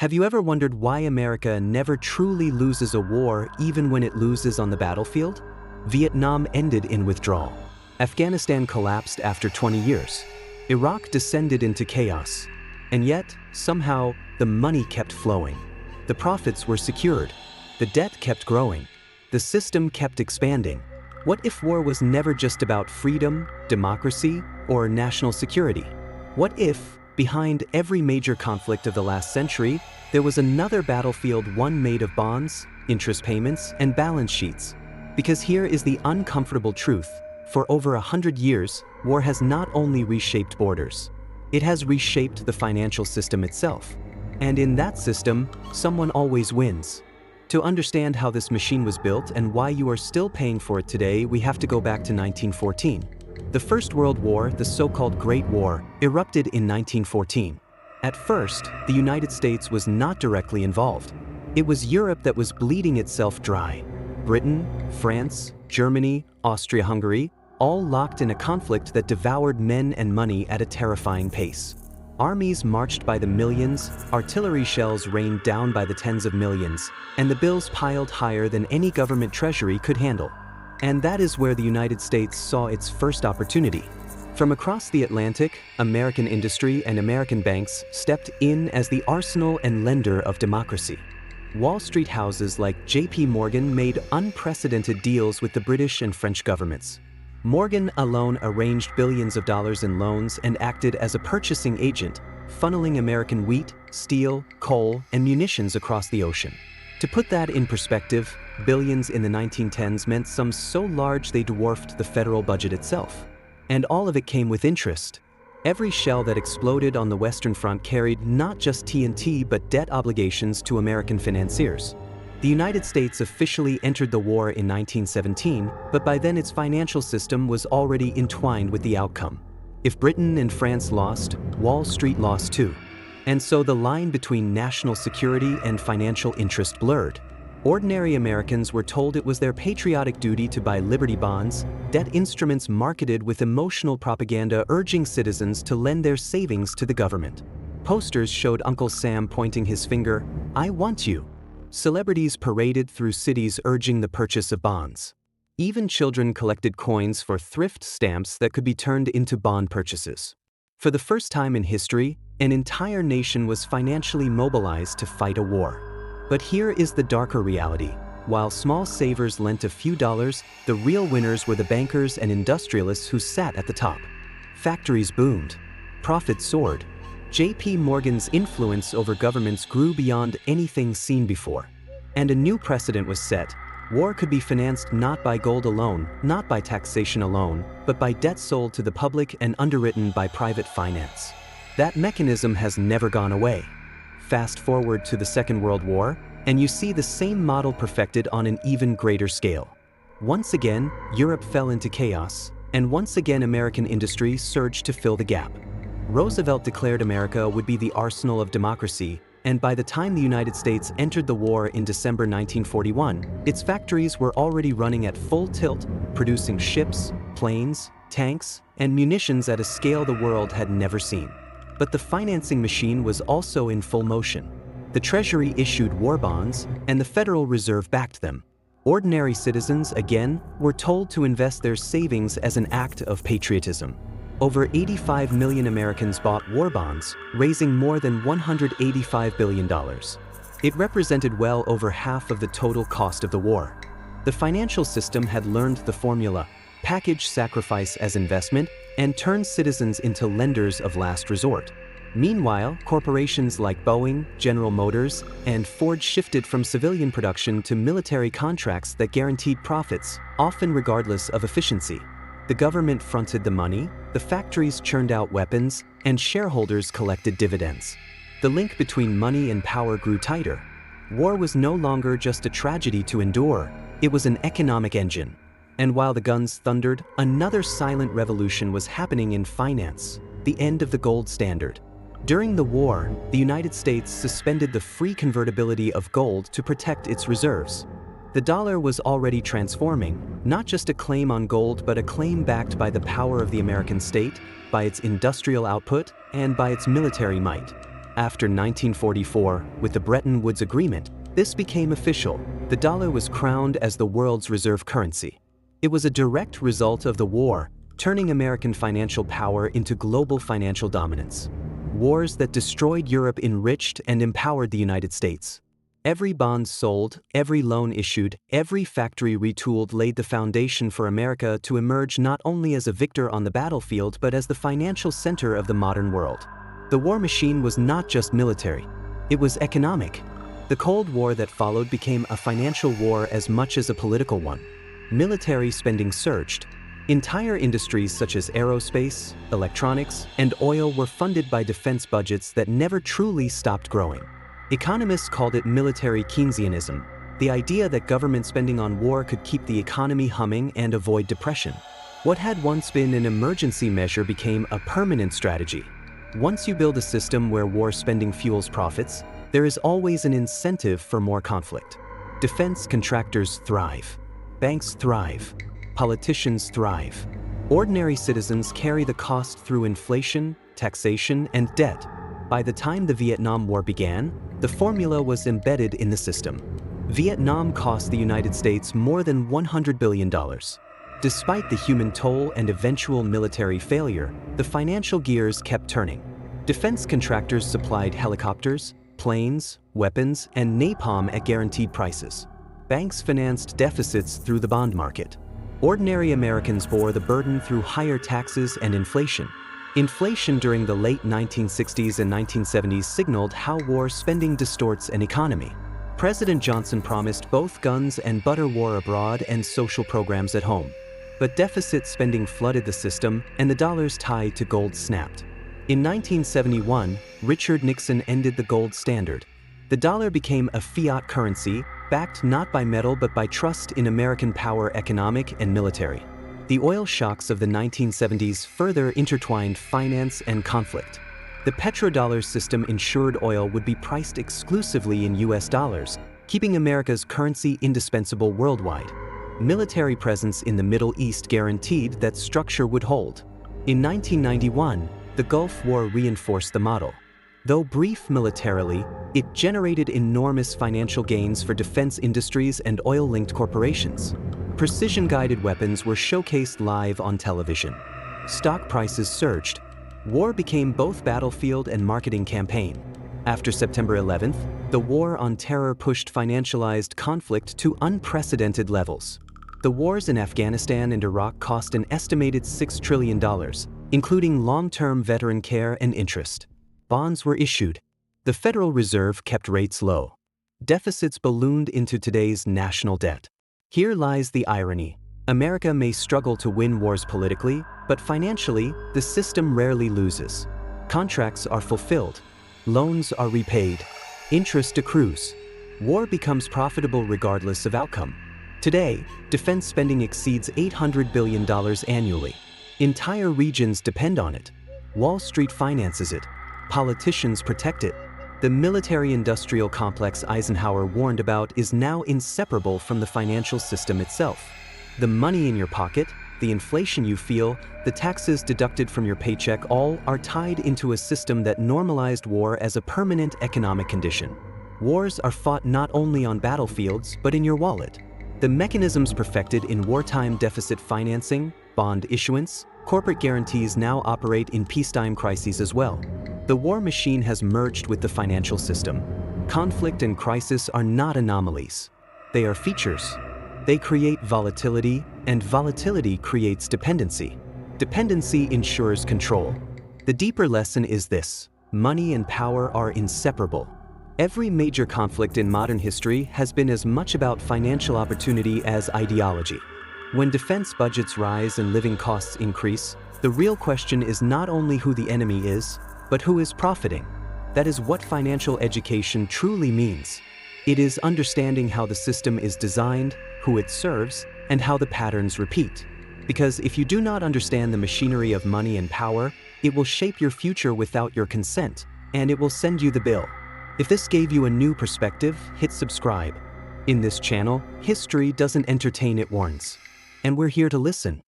Have you ever wondered why America never truly loses a war even when it loses on the battlefield? Vietnam ended in withdrawal. Afghanistan collapsed after 20 years. Iraq descended into chaos. And yet, somehow, the money kept flowing. The profits were secured. The debt kept growing. The system kept expanding. What if war was never just about freedom, democracy, or national security? What if, behind every major conflict of the last century, there was another battlefield, one made of bonds, interest payments, and balance sheets? Because here is the uncomfortable truth. For over 100 years, war has not only reshaped borders, it has reshaped the financial system itself. And in that system, someone always wins. To understand how this machine was built and why you are still paying for it today, we have to go back to 1914. The First World War, the so-called Great War, erupted in 1914. At first, the United States was not directly involved. It was Europe that was bleeding itself dry. Britain, France, Germany, Austria-Hungary, all locked in a conflict that devoured men and money at a terrifying pace. Armies marched by the millions, artillery shells rained down by the tens of millions, and the bills piled higher than any government treasury could handle. And that is where the United States saw its first opportunity. From across the Atlantic, American industry and American banks stepped in as the arsenal and lender of democracy. Wall Street houses like J.P. Morgan made unprecedented deals with the British and French governments. Morgan alone arranged billions of dollars in loans and acted as a purchasing agent, funneling American wheat, steel, coal, and munitions across the ocean. To put that in perspective, billions in the 1910s meant sums so large they dwarfed the federal budget itself. And all of it came with interest. Every shell that exploded on the Western Front carried not just TNT but debt obligations to American financiers. The United States officially entered the war in 1917, but by then its financial system was already entwined with the outcome. If Britain and France lost, Wall Street lost too. And so the line between national security and financial interest blurred. Ordinary Americans were told it was their patriotic duty to buy Liberty bonds, debt instruments marketed with emotional propaganda urging citizens to lend their savings to the government. Posters showed Uncle Sam pointing his finger, "I want you." Celebrities paraded through cities urging the purchase of bonds. Even children collected coins for thrift stamps that could be turned into bond purchases. For the first time in history, an entire nation was financially mobilized to fight a war. But here is the darker reality. While small savers lent a few dollars, the real winners were the bankers and industrialists who sat at the top. Factories boomed. Profits soared. J.P. Morgan's influence over governments grew beyond anything seen before. And a new precedent was set. War could be financed not by gold alone, not by taxation alone, but by debt sold to the public and underwritten by private finance. That mechanism has never gone away. Fast forward to the Second World War, and you see the same model perfected on an even greater scale. Once again, Europe fell into chaos, and once again American industry surged to fill the gap. Roosevelt declared America would be the arsenal of democracy, and by the time the United States entered the war in December 1941, its factories were already running at full tilt, producing ships, planes, tanks, and munitions at a scale the world had never seen. But the financing machine was also in full motion. The Treasury issued war bonds, and the Federal Reserve backed them. Ordinary citizens, again, were told to invest their savings as an act of patriotism. Over 85 million Americans bought war bonds, raising more than $185 billion. It represented well over half of the total cost of the war. The financial system had learned the formula: package sacrifice as investment and turn citizens into lenders of last resort. Meanwhile, corporations like Boeing, General Motors, and Ford shifted from civilian production to military contracts that guaranteed profits, often regardless of efficiency. The government fronted the money, the factories churned out weapons, and shareholders collected dividends. The link between money and power grew tighter. War was no longer just a tragedy to endure, it was an economic engine. And while the guns thundered, another silent revolution was happening in finance, the end of the gold standard. During the war, the United States suspended the free convertibility of gold to protect its reserves. The dollar was already transforming, not just a claim on gold but a claim backed by the power of the American state, by its industrial output, and by its military might. After 1944, with the Bretton Woods Agreement, this became official. The dollar was crowned as the world's reserve currency. It was a direct result of the war, turning American financial power into global financial dominance. Wars that destroyed Europe enriched and empowered the United States. Every bond sold, every loan issued, every factory retooled laid the foundation for America to emerge not only as a victor on the battlefield but as the financial center of the modern world. The war machine was not just military, it was economic. The Cold War that followed became a financial war as much as a political one. Military spending surged. Entire industries such as aerospace, electronics, and oil were funded by defense budgets that never truly stopped growing. Economists called it military Keynesianism, the idea that government spending on war could keep the economy humming and avoid depression. What had once been an emergency measure became a permanent strategy. Once you build a system where war spending fuels profits, there is always an incentive for more conflict. Defense contractors thrive. Banks thrive. Politicians thrive. Ordinary citizens carry the cost through inflation, taxation, and debt. By the time the Vietnam War began, the formula was embedded in the system. Vietnam cost the United States more than $100 billion. Despite the human toll and eventual military failure, the financial gears kept turning. Defense contractors supplied helicopters, planes, weapons, and napalm at guaranteed prices. Banks financed deficits through the bond market. Ordinary Americans bore the burden through higher taxes and inflation. Inflation during the late 1960s and 1970s signaled how war spending distorts an economy. President Johnson promised both guns and butter war abroad and social programs at home. But deficit spending flooded the system, and the dollar's tie to gold snapped. In 1971, Richard Nixon ended the gold standard. The dollar became a fiat currency, backed not by metal but by trust in American power, economic and military. The oil shocks of the 1970s further intertwined finance and conflict. The petrodollar system ensured oil would be priced exclusively in US dollars, keeping America's currency indispensable worldwide. Military presence in the Middle East guaranteed that structure would hold. In 1991, the Gulf War reinforced the model. Though brief militarily, it generated enormous financial gains for defense industries and oil-linked corporations. Precision-guided weapons were showcased live on television. Stock prices surged. War became both battlefield and marketing campaign. After September 11th, the war on terror pushed financialized conflict to unprecedented levels. The wars in Afghanistan and Iraq cost an estimated $6 trillion, including long-term veteran care and interest. Bonds were issued. The Federal Reserve kept rates low. Deficits ballooned into today's national debt. Here lies the irony. America may struggle to win wars politically, but financially, the system rarely loses. Contracts are fulfilled. Loans are repaid. Interest accrues. War becomes profitable regardless of outcome. Today, defense spending exceeds $800 billion annually. Entire regions depend on it. Wall Street finances it. Politicians protect it. The military-industrial complex Eisenhower warned about is now inseparable from the financial system itself. The money in your pocket, the inflation you feel, the taxes deducted from your paycheck all are tied into a system that normalized war as a permanent economic condition. Wars are fought not only on battlefields but in your wallet. The mechanisms perfected in wartime deficit financing, bond issuance, corporate guarantees now operate in peacetime crises as well. The war machine has merged with the financial system. Conflict and crisis are not anomalies. They are features. They create volatility, and volatility creates dependency. Dependency ensures control. The deeper lesson is this: money and power are inseparable. Every major conflict in modern history has been as much about financial opportunity as ideology. When defense budgets rise and living costs increase, the real question is not only who the enemy is, but who is profiting. That is what financial education truly means. It is understanding how the system is designed, who it serves, and how the patterns repeat. Because if you do not understand the machinery of money and power, it will shape your future without your consent, and it will send you the bill. If this gave you a new perspective, hit subscribe. In this channel, history doesn't entertain, it warns. And we're here to listen.